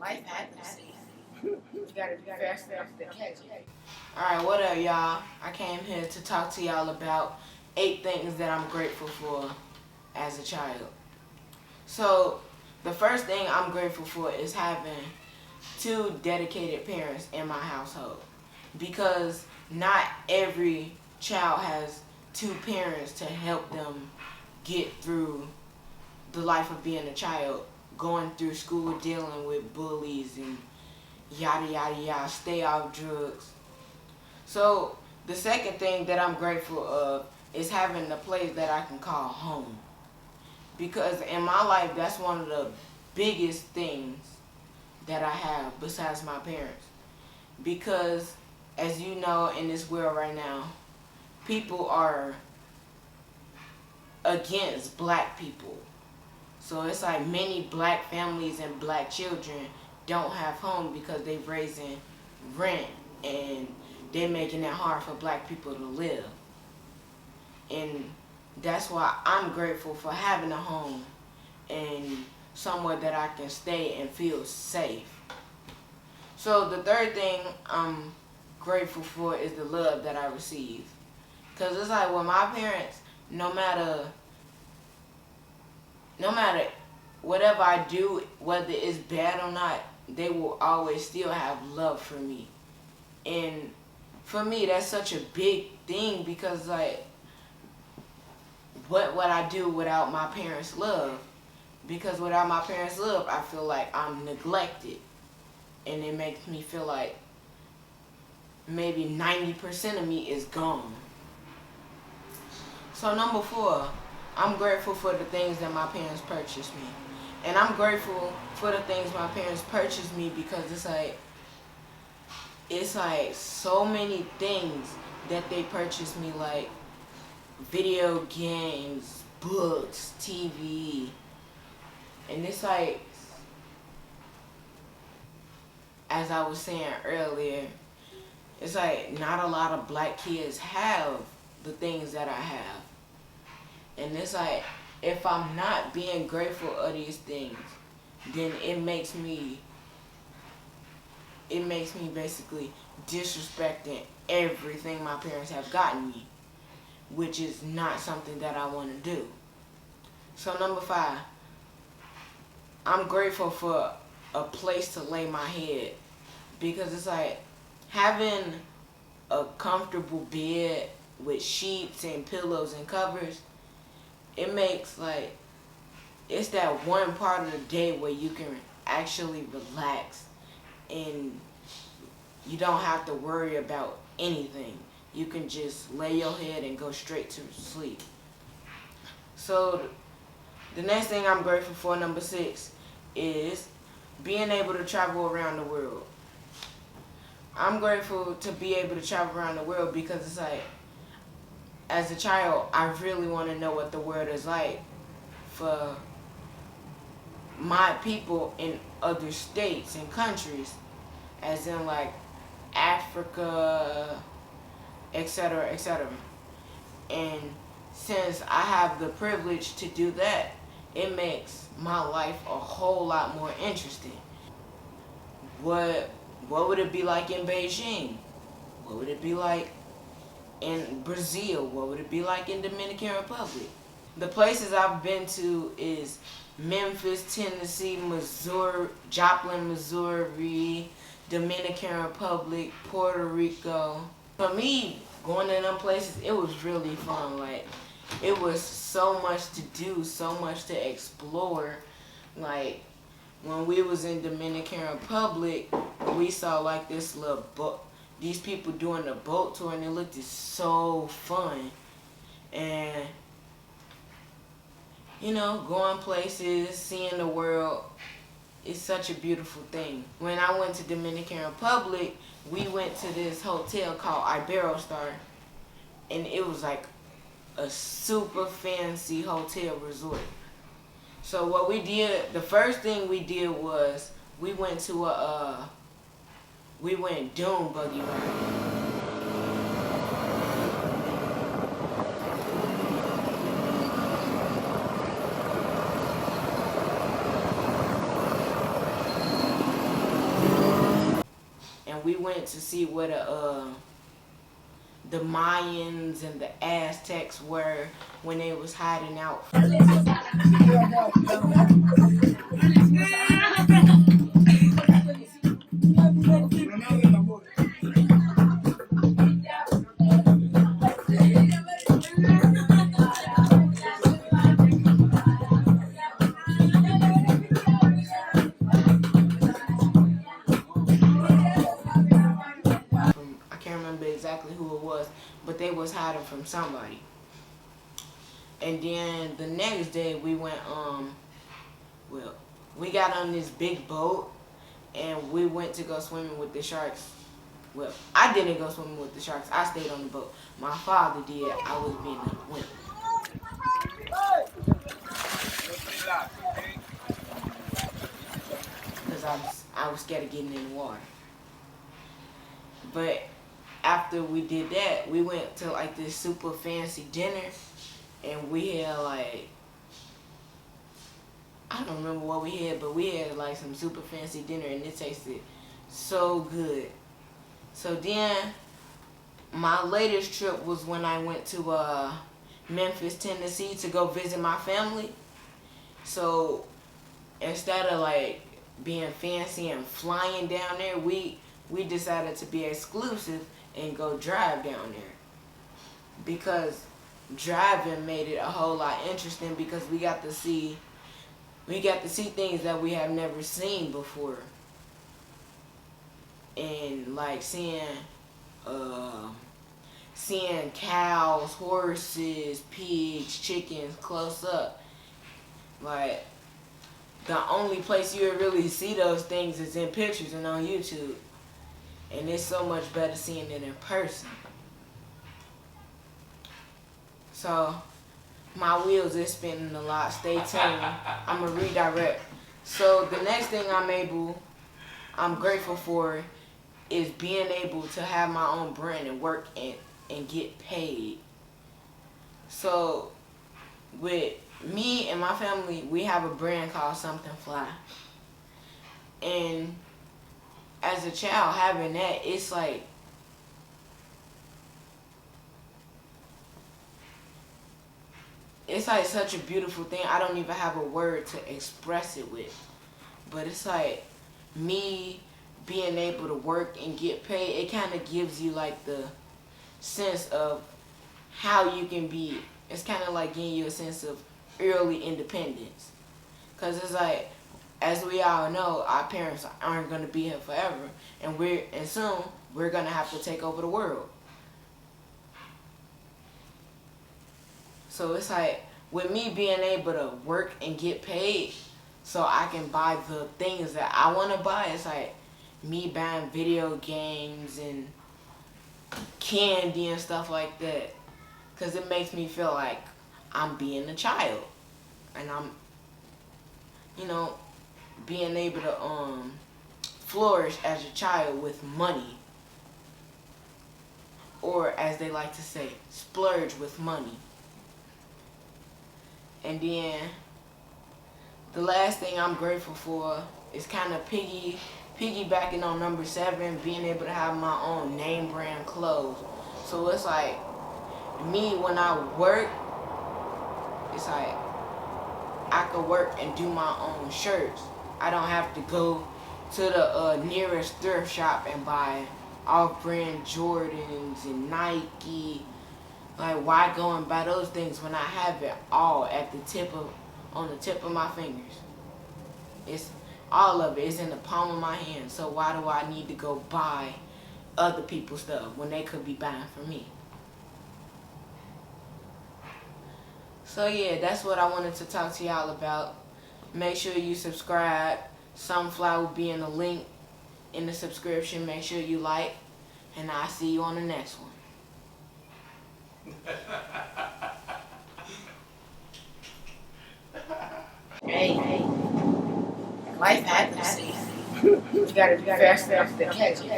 Life happens. You gotta be fast enough to catch it. Alright, what up, y'all? I came here to talk to y'all about 8 things that I'm grateful for as a child. So, the first thing I'm grateful for is having 2 dedicated parents in my household. Because not every child has 2 parents to help them get through the life of being a child, going through school, dealing with bullies and yada yada yada, stay off drugs. So the second thing that I'm grateful of is having a place that I can call home. Because in my life, that's one of the biggest things that I have besides my parents. Because as you know, in this world right now, people are against black people. So it's like many black families and black children don't have home because they're raising rent and they're making it hard for black people to live. And that's why I'm grateful for having a home and somewhere that I can stay and feel safe. So the third thing I'm grateful for is the love that I receive. Because it's like with my parents, no matter whatever I do, whether it's bad or not, they will always still have love for me. And for me, that's such a big thing because, like, what would I do without my parents' love? Because without my parents' love, I feel like I'm neglected. And it makes me feel like maybe 90% of me is gone. So number 4, I'm grateful for the things that my parents purchased me. And I'm grateful for the things my parents purchased me because it's like so many things that they purchased me, like video games, books, TV. And it's like, as I was saying earlier, it's like not a lot of black kids have the things that I have. And it's like, if I'm not being grateful of these things, then it makes me basically disrespecting everything my parents have gotten me, which is not something that I want to do. So number 5, I'm grateful for a place to lay my head, because it's like having a comfortable bed with sheets and pillows and covers, it makes like, it's that one part of the day where you can actually relax and you don't have to worry about anything. You can just lay your head and go straight to sleep. So the next thing I'm grateful for, number 6, is being able to travel around the world. I'm grateful to be able to travel around the world because it's like, as a child, I really want to know what the world is like for my people in other states and countries, as in like Africa, etc., etc. And since I have the privilege to do that, it makes my life a whole lot more interesting. What would it be like in Beijing? What would it be like in Brazil? What would it be like in Dominican Republic? The places I've been to is Memphis, Tennessee, Missouri, Joplin, Missouri, Dominican Republic, Puerto Rico. For me, going to them places, it was really fun. Like, it was so much to do, so much to explore. Like, when we was in Dominican Republic, we saw like this little boat, these people doing a boat tour, and it looked so fun. And you know, going places, seeing the world, it's such a beautiful thing. When I went to Dominican Republic, we went to this hotel called Iberostar, and it was like a super fancy hotel resort. So what we did, the first thing we did was we went dune buggy riding. we went to see where the Mayans and the Aztecs were when they was hiding out. I can't remember exactly who it was, but they was hiding from somebody. And then the next day we went, well, we got on this big boat and we went to go swimming with the sharks. Well, I didn't go swimming with the sharks. I stayed on the boat. My father did. I was being a wimp. Because I was scared of getting in the water. But after we did that, we went to like this super fancy dinner. And we had like, I don't remember what we had, but we had like some super fancy dinner and it tasted so good. So then my latest trip was when I went to Memphis, Tennessee to go visit my family. So instead of like being fancy and flying down there, we decided to be exclusive and go drive down there. Because driving made it a whole lot interesting because we got to see things that we have never seen before. And like seeing cows, horses, pigs, chickens close up. Like the only place you would really see those things is in pictures and on YouTube. And it's so much better seeing it in person. So my wheels is spinning a lot. Stay tuned. I'm gonna redirect. So the next thing I'm grateful for is being able to have my own brand and work and get paid. So with me and my family, we have a brand called Sumtinfly. And as a child having that, it's like such a beautiful thing. I don't even have a word to express it with. But it's like me being able to work and get paid, it kind of gives you like the sense of how you can be. It's kind of like giving you a sense of early independence. Because it's like, as we all know, our parents aren't going to be here forever. And soon, we're going to have to take over the world. So it's like, with me being able to work and get paid so I can buy the things that I want to buy, it's like me buying video games and candy and stuff like that. Because it makes me feel like I'm being a child. And I'm, being able to flourish as a child with money. Or as they like to say, splurge with money. And then the last thing I'm grateful for is kind of piggybacking on number 7, being able to have my own name brand clothes. So it's like me when I work, it's like I could work and do my own shirts. I don't have to go to the nearest thrift shop and buy off-brand Jordans and Nike. Like, why go and buy those things when I have it all at on the tip of my fingers? It's all of it is in the palm of my hand. So why do I need to go buy other people's stuff when they could be buying for me? So yeah, that's what I wanted to talk to y'all about. Make sure you subscribe. Sumtinfly will be in the link in the subscription. Make sure you like, and I'll see you on the next one. Hey, life happens. You gotta be fast enough to catch it.